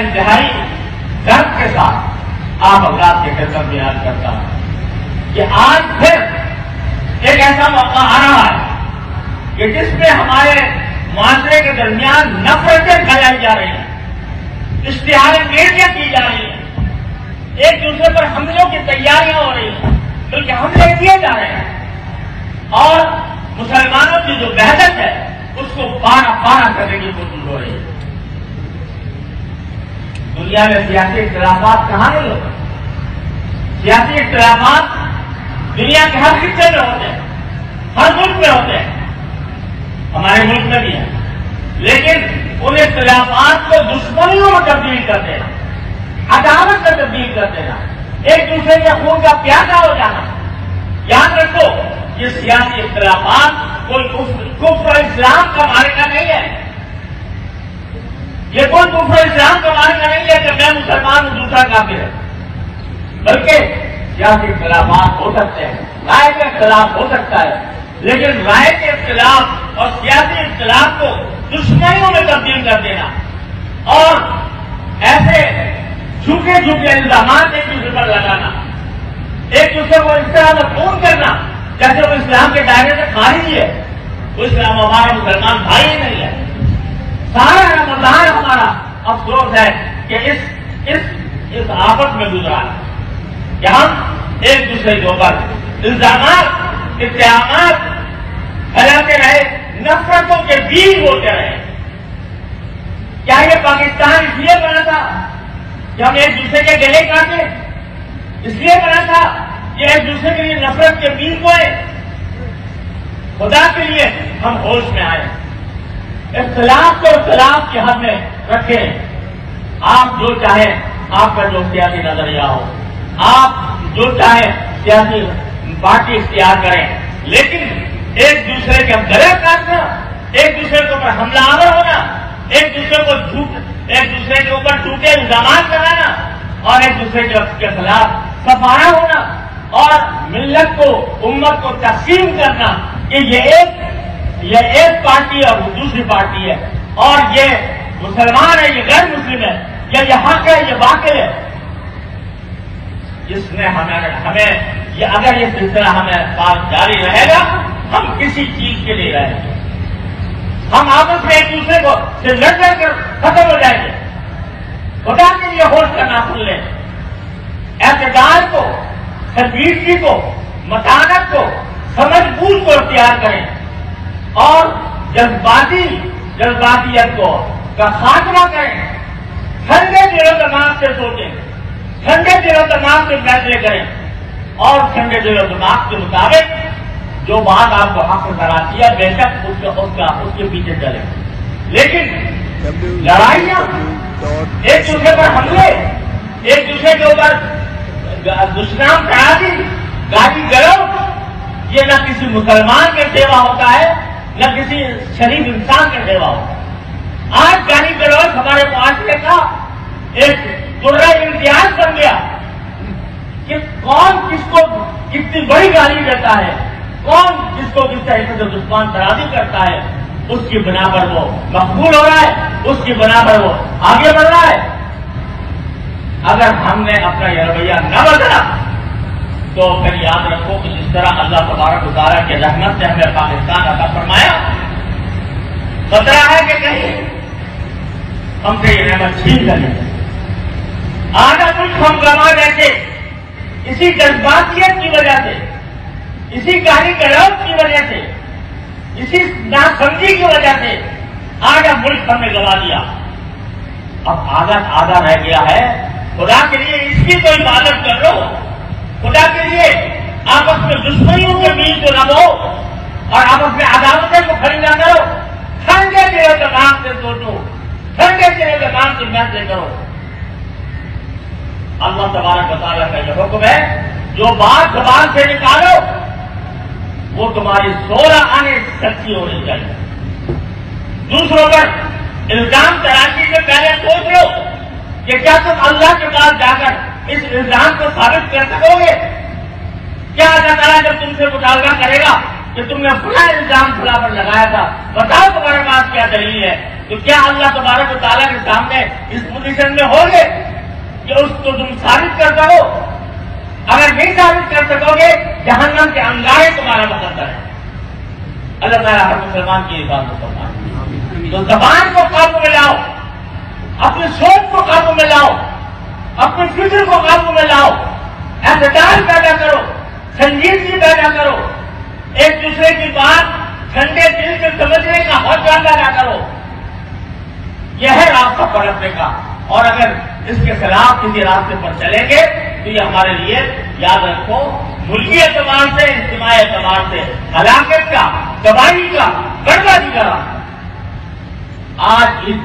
انتہائی درد کے ساتھ آپ حضرات کے خدمت بیان کرتا ہوں کہ آج پھر ایک ایسا موقع آ رہا ہے کہ جس میں ہمارے معاشرے کے درمیان نفرتیں پھیلائی جا رہی ہیں، اشتہار انگیزیاں کی جا رہی ہیں، ایک دوسرے پر حملوں کی تیاریاں ہو رہی ہیں، بلکہ حملے کیے جا رہے ہیں، اور مسلمانوں کی جو وحدت ہے اس کو پارا کرنے کی کوشش ہو رہی ہے۔ دنیا میں سیاسی اختلافات کہاں نہیں ہوتے؟ سیاسی اختلافات دنیا کے ہر خطے میں ہوتے ہیں، ہر ملک میں ہوتے ہیں، ہمارے ملک میں بھی ہے، لیکن ان اختلافات کو دشمنیوں میں تبدیل کر دینا، عداوت میں تبدیل کر دینا، ایک دوسرے کے خون کا پیاسا ہو جانا، یاد رکھو یہ سیاسی اختلافات کوئی کفر اسلام کا معرکہ نہیں ہے، یہ کوئی کفر اسلام کا معرکہ نہیں ہے کہ میں مسلمان ہوں دوسرا کافر ہے، بلکہ سیاسی اختلافات ہو سکتے ہیں، رائے کا اختلاف ہو سکتا ہے، لیکن رائے کے اختلاف اور سیاسی اختلاف کو دشمنیوں میں تبدیل کر دینا اور ایسے جھوٹے الزامات ایک دوسرے پر لگانا، ایک دوسرے کو اس طرح مفہوم کرنا جیسے وہ اسلام کے دائرے سے خارج ہی ہے، وہ اسلام ہمارا مسلمان بھائی ہی نہیں ہے۔ سارا رمضان ہمارا افسوس ہے کہ اس آفت میں گزرا ہے کہ ہم ایک دوسرے کے اوپر الزامات، اتہامات پھیلاتے رہے، نفرتوں کے بیج بولتے رہے۔ کیا یہ پاکستان اس لیے بنا تھا کہ ہم ایک دوسرے کے گلے کاٹے؟ اس لیے بنا تھا کہ ایک دوسرے کے لیے نفرت کے بیج بوئے؟ خدا کے لیے ہم ہوش میں آئے، اختلاف کو اختلاف کی حد میں رکھیں۔ آپ جو چاہیں، آپ کا جو سیاسی نظریہ ہو، آپ جو چاہیں سیاسی پارٹی اختیار کریں، لیکن ایک دوسرے کے گلے کاٹنا، ایک دوسرے کے اوپر حملہ آور ہونا، ایک دوسرے کے اوپر جھوٹے الزامات لگانا اور ایک دوسرے کے خلاف سفارا ہونا اور ملت کو، امت کو تقسیم کرنا کہ یہ ایک پارٹی اور دوسری پارٹی ہے، اور یہ مسلمان ہے، یہ غیر مسلم ہے، یا یہ حق ہے، یہ باطل ہے، جس میں ہمیں یہ اگر یہ سلسلہ ہمیں بات جاری رہے گا، ہم کسی چیز کے لیے رہیں گے، ہم آپس میں ایک دوسرے کو سے لڑ کر ختم ہو جائیں گے۔ خدا کے لیے ہوش کرنا سن لیں، اعتدال کو، سنجیدگی کو، متانت کو، سمجھ بوجھ کو اختیار کریں اور جذباتیت کا خاتمہ کریں، ٹھنڈے دل و دماغ سے سوچیں، ٹھنڈے دل و دماغ سے فیصلے کریں اور ٹھنڈے دل و دماغ کے مطابق جو بات آپ کو حق نظر آتی ہے بے شک اس کے پیچھے چلیں، لیکن لڑائیاں، ایک دوسرے پر حملے، ایک دوسرے کے اوپر دشنام ترازی، گالی گلوچ، یہ نہ کسی مسلمان کا سیوا ہوتا ہے نہ کسی شریف انسان کا سیوا ہوتا ہے۔ آج گالی گلوچ ہمارے معاشرے کا ایک درہ امتیاز بن گیا کہ کون کس کو کتنی بڑی گالی دیتا ہے، کون جس کو کس طریقے سے دشمن ترازی کرتا ہے، اس کی بنا پر وہ مقبول ہو رہا ہے، اس کی بنا پر وہ آگے بڑھ رہا ہے۔ اگر ہم نے اپنا یہ رویہ نہ بدلا تو پھر یاد رکھو کہ جس طرح اللہ تبارک و تعالیٰ کی رحمت سے ہمیں پاکستان عطا فرمایا، خطرہ ہے کہ کہیں ہم سے یہ رحمت چھین کر لیں، آدھا کچھ ہم گنوا دیتے اسی جذباتیت کی وجہ سے، اسی گالی گلوچ کی وجہ سے، اسی ناسمجھی کی وجہ سے آدھا ملک ہم نے گنوا دیا، اب آدھا رہ گیا ہے۔ خدا کے لیے اس کی تو عبادت کر لو، خدا کے لیے آپس میں دشمنیوں کے بیچ کو نہ دو اور آپس میں عداوتیں کو کھڑی نہ کرو، ٹھنڈے دل و دماغ سے سوچو، ٹھنڈے دل و دماغ سے فیصلے کرو۔ اللہ تبارک و تعالیٰ کا یہ حکم ہے، جو بات زبان سے نکالو وہ تمہاری 16 آنے سچی ہونی چاہیے۔ دوسروں پر الزام تراشی سے پہلے سوچ لو کہ کیا تم اللہ کے پاس جا کر اس الزام کو ثابت کر سکو گے؟ کیا اللہ تعالیٰ جب تم سے مطالبہ کرے گا کہ تم نے فلاں الزام فلاں پر لگایا تھا، بتاؤ تمہارے پاس کیا دلیل ہے؟ تو کیا اللہ تبارک و تعالیٰ کے سامنے اس پوزیشن میں ہوگے کہ اس کو تم ثابت کر سکو؟ اگر نہیں ثابت کر سکو گے جہنم کے انگارے تمہارا مقدر ہے۔ اللہ تعالیٰ ہر مسلمان کی حفاظت فرمائے۔ تو زبان کو قابو میں لاؤ، اپنی سوچ کو قابو میں لاؤ، اپنی فکر کو قابو میں لاؤ، اعتدال پیدا کرو، سنجیدگی پیدا کرو، ایک دوسرے کی بات ٹھنڈے دل سے سمجھنے کا حوصلہ پیدا کرو۔ یہ ہے راستہ پلٹنے کا، اور اگر اس کے خلاف کسی راستے پر چلیں گے تو یہ ہمارے لیے یاد رکھو ملکی اعتبار سے، اجتماعی اعتبار سے ہلاکت کا، تباہی کا، بربادی کا راستہ۔ آج اس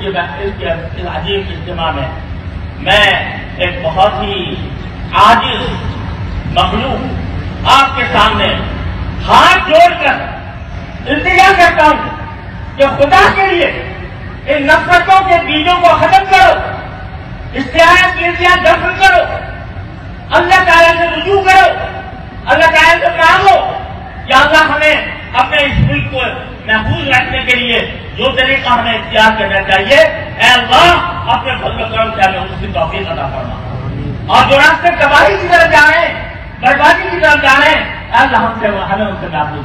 عجیب اجتماع میں ایک بہت ہی عاجز مخلوق آپ کے سامنے ہاتھ جوڑ کر التجا کرتا ہوں کہ خدا کے لیے ان نفرتوں کے بیجوں کو ختم کرو، اشتہار کیرتیاں دفن کرو، اللہ تعالیٰ سے رجوع کرو، اللہ تعالیٰ سے مانگو کہ اللہ ہمیں اپنے اس ملک کو محفوظ رکھنے کے لیے جو طریقہ ہمیں اختیار کرنا چاہیے، اے اللہ اپنے فضل و کرم سے ہمیں اس کی توفیق عطا فرما، اور جو راستے تباہی کی طرف جا رہے ہیں، بربادی کی طرف جا رہے ہیں، اے اللہ ہمیں ان سے محفوظ